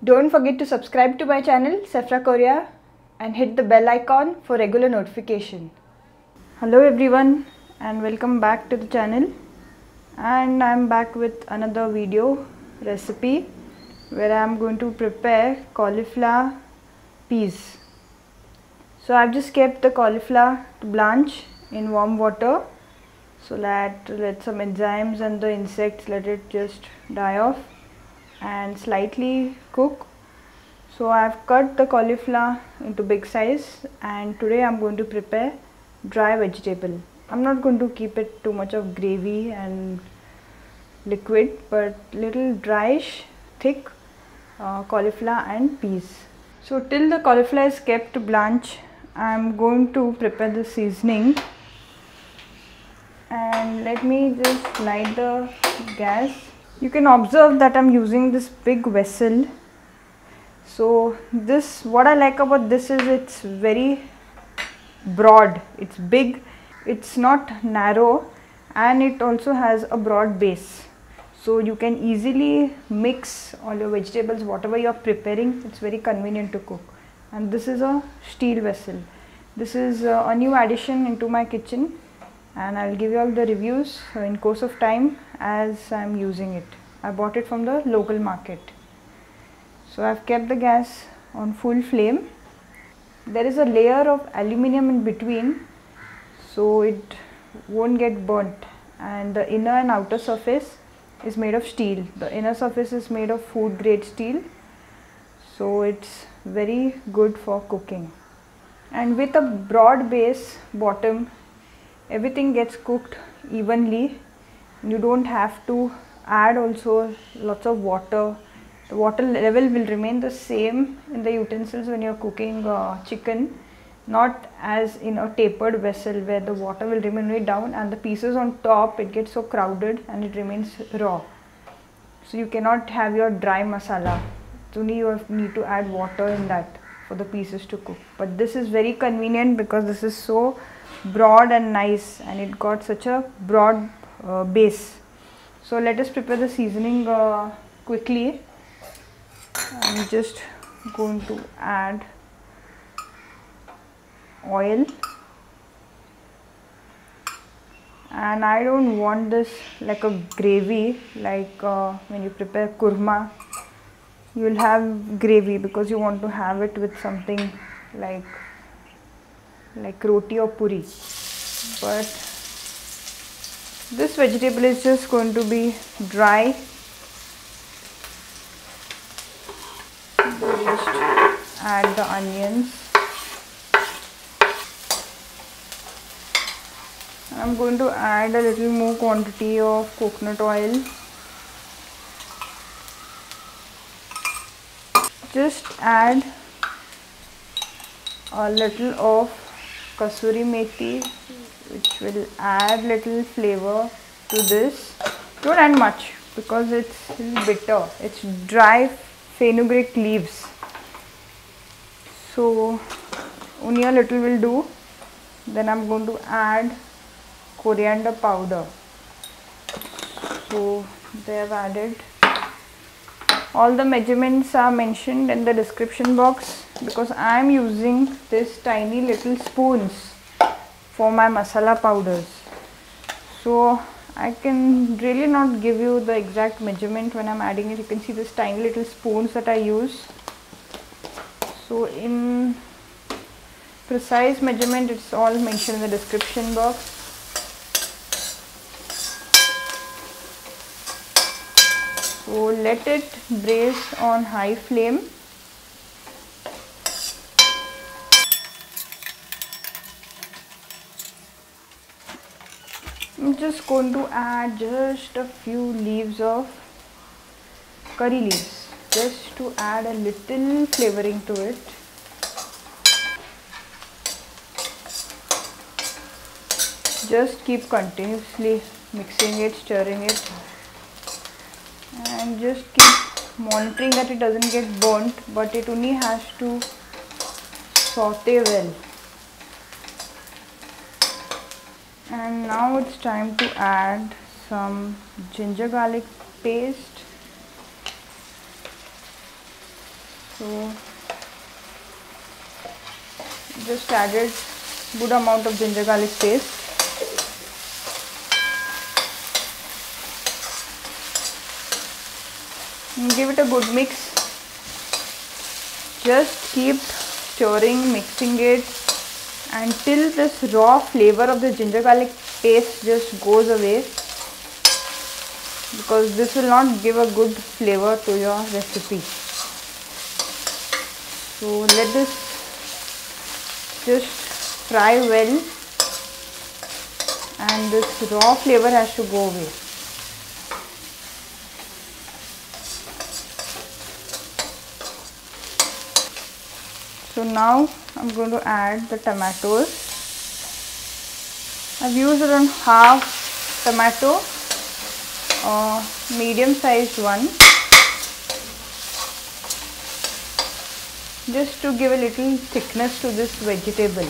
Don't forget to subscribe to my channel Safra Korea and hit the bell icon for regular notification. Hello everyone and welcome back to the channel, and I'm back with another video recipe where I'm going to prepare cauliflower peas. So I've just kept the cauliflower to blanch in warm water so that let some enzymes and the insects let it just die off and slightly cook. So I've cut the cauliflower into big size, and today I'm going to prepare dry vegetable. I'm not going to keep it too much of gravy and liquid, but little dryish thick cauliflower and peas. So till the cauliflower is kept to blanch, I'm going to prepare the seasoning. And let me just light the gas. You can observe that I'm using this big vessel. So this, what I like about this is it's very broad, it's big, it's not narrow, and it also has a broad base. So you can easily mix all your vegetables, whatever you are preparing. It's very convenient to cook. And this is a steel vessel. This is a new addition into my kitchen, and I'll give you all the reviews in course of time as I'm using it. I bought it from the local market. So I've kept the gas on full flame. There is a layer of aluminium in between, so it won't get burnt, and the inner and outer surface is made of steel. The inner surface is made of food grade steel, so it's very good for cooking. And with a broad base bottom, everything gets cooked evenly. You don't have to add also lots of water. The water level will remain the same in the utensils when you're cooking chicken, not as in a tapered vessel where the water will remain way down and the pieces on top, it gets so crowded and it remains raw. So you cannot have your dry masala. Only you need to add water in that for the pieces to cook. But this is very convenient because this is so broad and nice, and it got such a broad base. So let us prepare the seasoning quickly. I'm just going to add oil, and I don't want this like a gravy like when you prepare kurma. You will have gravy because you want to have it with something like roti or puri, but this vegetable is just going to be dry. Just add the onions. I'm going to add a little more quantity of coconut oil. Just add a little of kasuri methi, which will add little flavor to this. Don't add much because it's a little bitter. It's dry fenugreek leaves, so only a little will do. Then I'm going to add coriander powder. So they have added. All the measurements are mentioned in the description box because I am using this tiny little spoons for my masala powders. So I can really not give you the exact measurement when I'm adding it. You can see this tiny little spoons that I use. So in precise measurement, it's all mentioned in the description box. So let it braise on high flame. I'm just going to add just a few leaves of curry leaves, just to add a little flavoring to it. Just keep continuously mixing it, stirring it, and just keep monitoring that it doesn't get burnt, but it only has to saute well. And now it's time to add some ginger garlic paste. So just added good amount of ginger garlic paste. And give it a good mix. Just keep stirring, mixing it until this raw flavor of the ginger garlic paste just goes away, because this will not give a good flavor to your recipe. So let this just fry well, and this raw flavor has to go away. So now I'm going to add the tomatoes. I've used around half tomato, medium sized one, just to give a little thickness to this vegetable.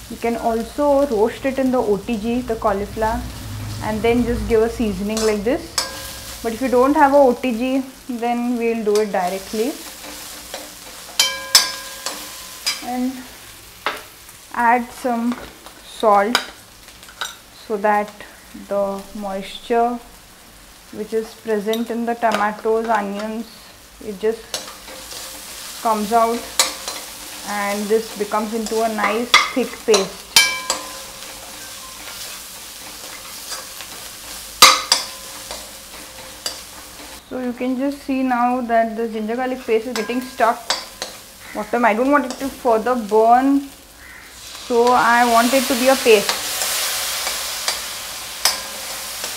You can also roast it in the OTG, the cauliflower, and then just give a seasoning like this. But if you don't have a OTG, then we'll do it directly. And add some salt so that the moisture which is present in the tomatoes, onions, it just comes out and this becomes into a nice thick paste. So you can just see now that the ginger garlic paste is getting stuck. Bottom, I don't want it to further burn, so I want it to be a paste.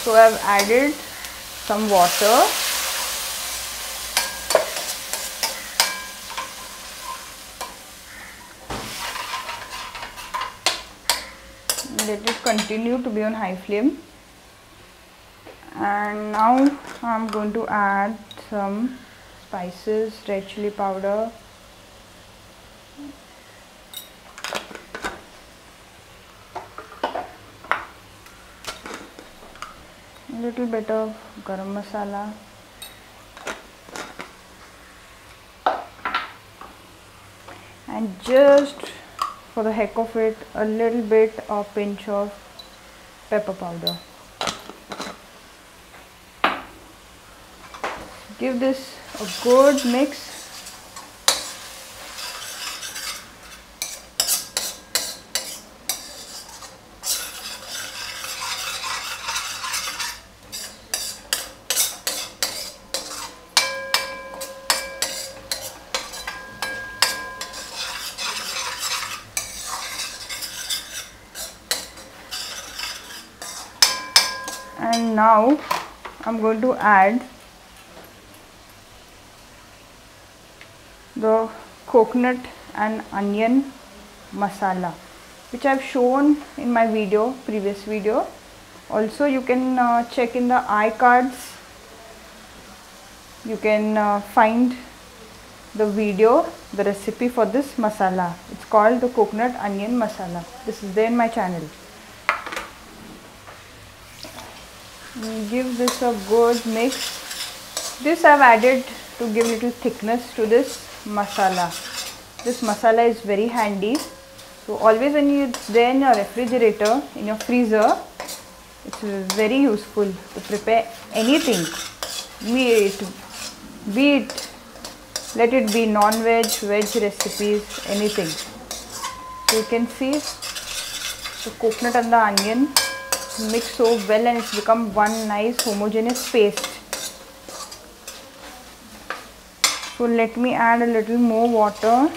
So I have added some water. Let it continue to be on high flame. And now I'm going to add some spices, red chilli powder, a little bit of garam masala, and just for the heck of it, a little bit of pinch of pepper powder. Give this a good mix. And now I'm going to add the coconut and onion masala, which I've shown in my previous video. Also you can check in the iCards. You can find the video, the recipe for this masala. It's called the coconut onion masala. This is there in my channel. Give this a good mix. This I've added to give little thickness to this masala. This masala is very handy. So always when it's there in your refrigerator, in your freezer, it's very useful to prepare anything. Be it, let it be non-veg, veg recipes, anything. So you can see the coconut and the onion mix so well and it's become one nice homogeneous paste. So let me add a little more water.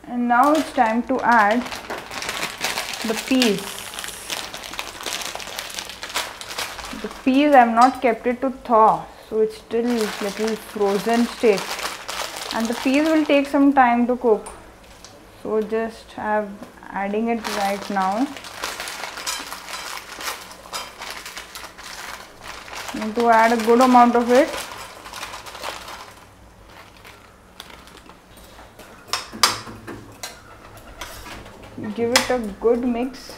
And now it's time to add the peas. The peas I have not kept it to thaw, so it's still little frozen state. And the peas will take some time to cook. So just I'm adding it right now. Need to add a good amount of it. Give it a good mix.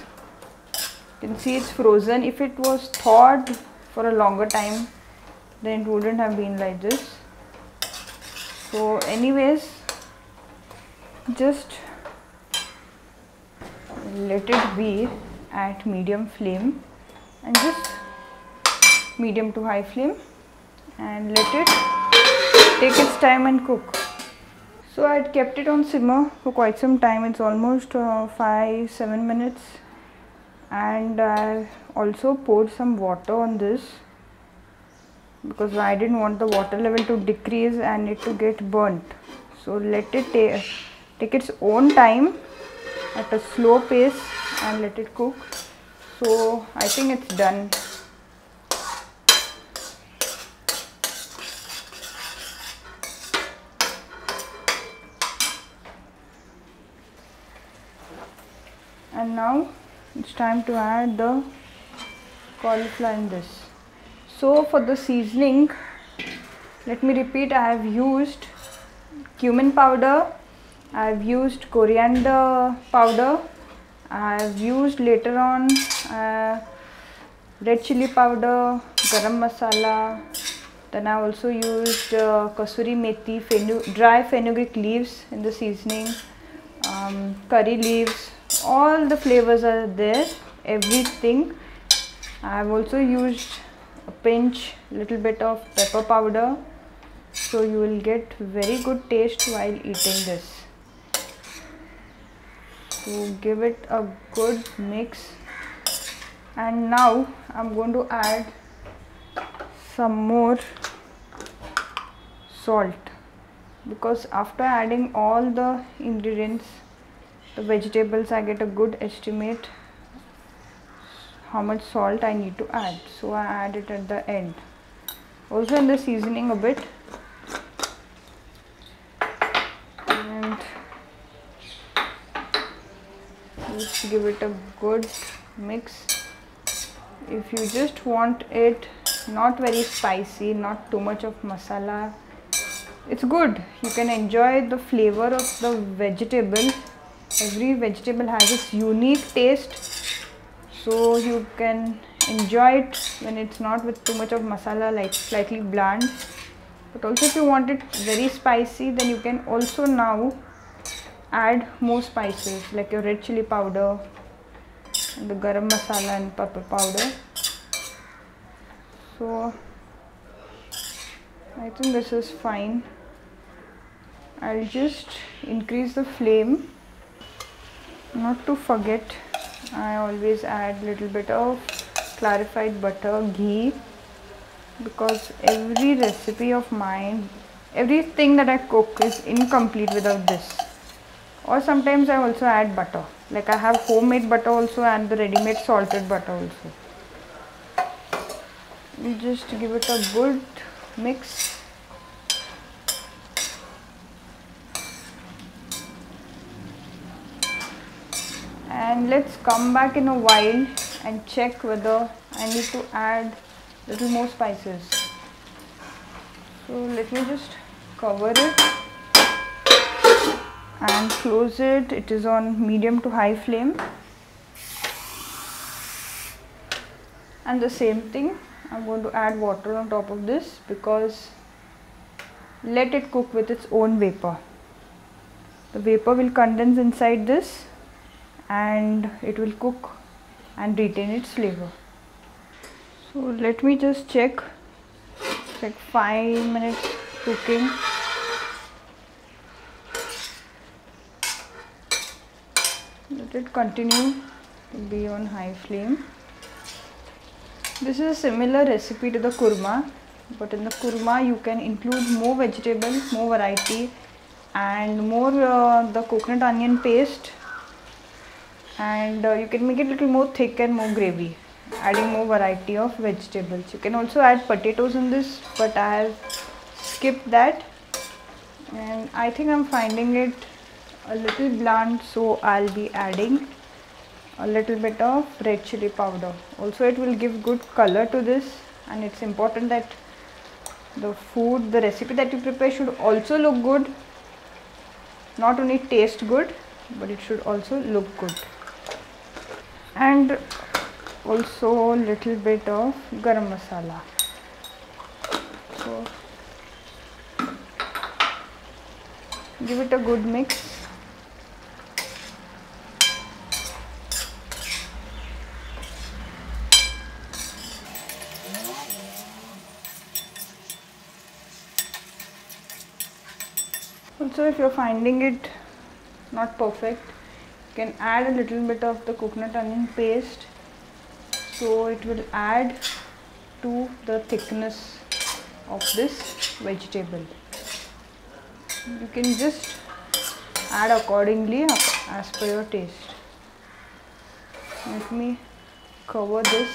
You can see it's frozen. If it was thawed for a longer time, then it wouldn't have been like this. So anyways, just let it be at medium flame, and just medium to high flame, and let it take its time and cook. So I had kept it on simmer for quite some time. It's almost 5-7 minutes, and I also poured some water on this because I didn't want the water level to decrease and it to get burnt. So let it take its own time at a slow pace and let it cook. So I think it's done. And now it's time to add the cauliflower in this. So for the seasoning, let me repeat, I have used cumin powder, I have used coriander powder, I have used later on red chilli powder, garam masala, then I also used kasuri methi, dry fenugreek leaves in the seasoning, curry leaves. All the flavors are there, everything. I have also used a pinch, little bit of pepper powder, so you will get very good taste while eating this. So give it a good mix, and now I'm going to add some more salt, because after adding all the ingredients, the vegetables, I get a good estimate how much salt I need to add. So I add it at the end. Also in the seasoning a bit. And just give it a good mix. If you just want it not very spicy, not too much of masala, it's good. You can enjoy the flavor of the vegetable. Every vegetable has its unique taste, so you can enjoy it when it's not with too much of masala, like slightly bland. But also if you want it very spicy, then you can also now add more spices like your red chilli powder and the garam masala and pepper powder. So I think this is fine. I'll just increase the flame. Not to forget, I always add little bit of clarified butter, ghee, because every recipe of mine, everything that I cook is incomplete without this. Or sometimes I also add butter, like I have homemade butter also and the ready-made salted butter also. You just give it a good mix. And let's come back in a while and check whether I need to add little more spices. So let me just cover it and close it. It is on medium to high flame. And the same thing, I'm going to add water on top of this, because let it cook with its own vapor. The vapor will condense inside this and it will cook and retain its flavor. So let me just check. It's like 5 minutes cooking. Let it continue to be on high flame. This is a similar recipe to the kurma, but in the kurma you can include more vegetables, more variety, and more the coconut onion paste, and you can make it a little more thick and more gravy, adding more variety of vegetables. You can also add potatoes in this, but I have skipped that, and I think I'm finding it a little bland, so I'll be adding a little bit of red chilli powder. Also it will give good color to this, and it's important that the food, the recipe that you prepare should also look good, not only taste good. but it should also look good. And also little bit of garam masala. So give it a good mix. Also, if you're finding it not perfect, you can add a little bit of the coconut onion paste, so it will add to the thickness of this vegetable. You can just add accordingly as per your taste. Let me cover this.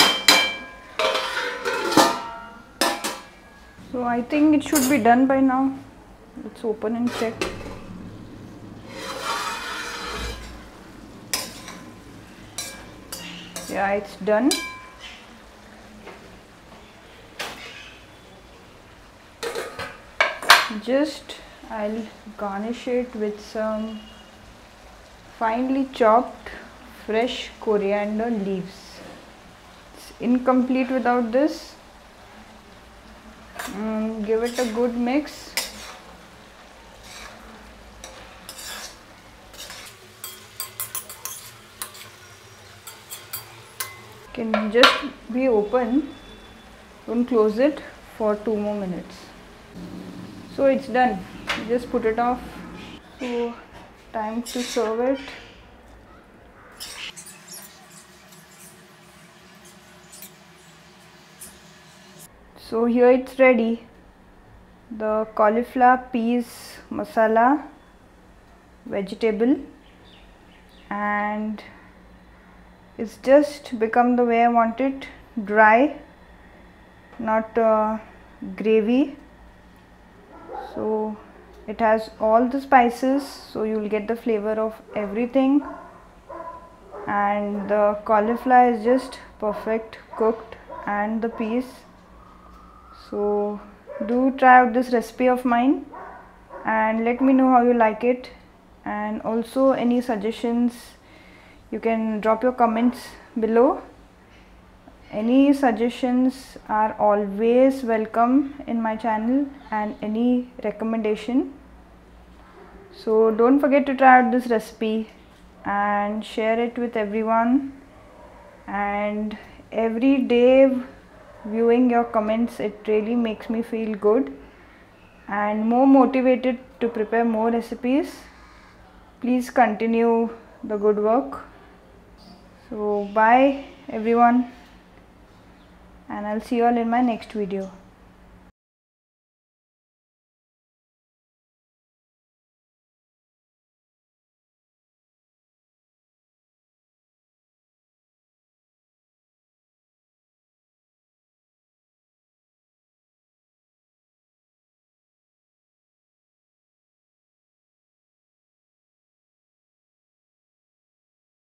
So I think it should be done by now. Let's open and check. Yeah, it's done. Just I'll garnish it with some finely chopped fresh coriander leaves. It's incomplete without this. Give it a good mix. Can just be open, don't close it for 2 more minutes. So it's done. Just put it off. So time to serve it. So here it's ready. The cauliflower peas masala vegetable, and it's just become the way I want it, dry, not gravy. So it has all the spices, so you will get the flavor of everything, and the cauliflower is just perfect cooked, and the peas. So do try out this recipe of mine and let me know how you like it, and also any suggestions you can drop your comments below. Any suggestions are always welcome in my channel, and any recommendation. So don't forget to try out this recipe and share it with everyone, and every day viewing your comments, it really makes me feel good and more motivated to prepare more recipes. Please continue the good work. So bye everyone, and I'll see you all in my next video.